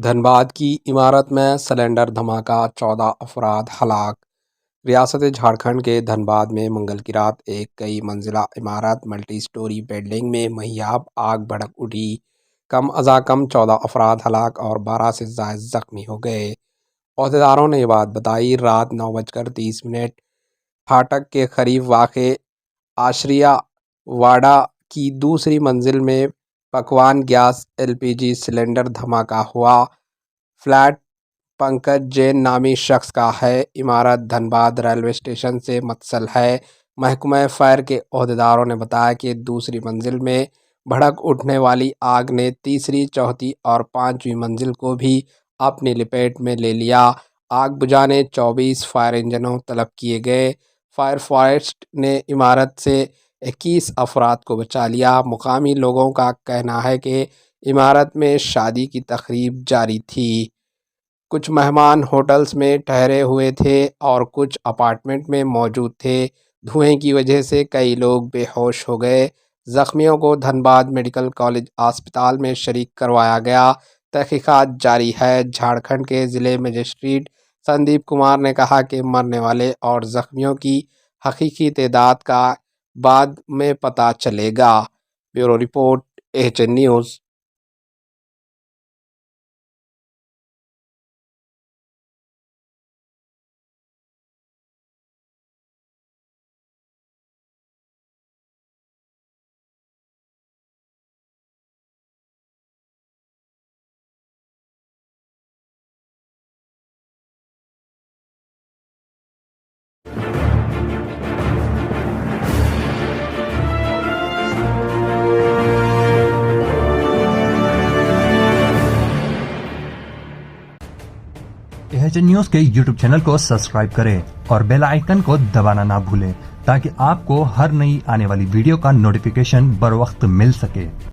دھنباد کی عمارت میں سلنڈر دھماکہ، 14 افراد ہلاک۔ ریاست جھارکھنڈ کے دھنباد میں منگل کی رات ایک کئی منزلہ عمارت ملٹی سٹوری بلڈنگ میں مہیاب آگ بھڑک اٹھی۔ کم از کم 14 افراد ہلاک اور 12 سے زائد زخمی ہو گئے۔ عہدیداروں نے یہ بات بتائی۔ رات 9:30 پھاٹک کے قریب واقع آشریہ واڑہ کی دوسری منزل میں پکوان گیس LPG سلنڈر دھماکہ ہوا۔ فلیٹ پنکج جین نامی شخص کا ہے۔ عمارت دھنباد ریلوے اسٹیشن سے متصل ہے۔ محکمہ فائر کے عہدیداروں نے بتایا کہ دوسری منزل میں بھڑک اٹھنے والی آگ نے تیسری، چوتھی اور پانچویں منزل کو بھی اپنی لپیٹ میں لے لیا۔ آگ بجھانے 24 فائر انجنوں طلب کیے گئے۔ فائر فائٹرز نے عمارت سے 21 افراد کو بچا لیا۔ مقامی لوگوں کا کہنا ہے کہ عمارت میں شادی کی تقریب جاری تھی۔ کچھ مہمان ہوٹلز میں ٹھہرے ہوئے تھے اور کچھ اپارٹمنٹ میں موجود تھے۔ دھوئیں کی وجہ سے کئی لوگ بے ہوش ہو گئے۔ زخمیوں کو دھنباد میڈیکل کالج اسپتال میں شریک کروایا گیا۔ تحقیقات جاری ہے۔ جھارکھنڈ کے ضلع مجسٹریٹ سندیپ کمار نے کہا کہ مرنے والے اور زخمیوں کی حقیقی تعداد کا بعد میں پتہ چلے گا۔ Bureau report AHN news. AHN news کے YouTube چینل کو سبسکرائب کریں اور بیل آئیکن کو دبانا نہ بھولیں تاکہ آپ کو ہر نئی آنے والی ویڈیو کا نوٹیفیکیشن بر وقت مل سکے۔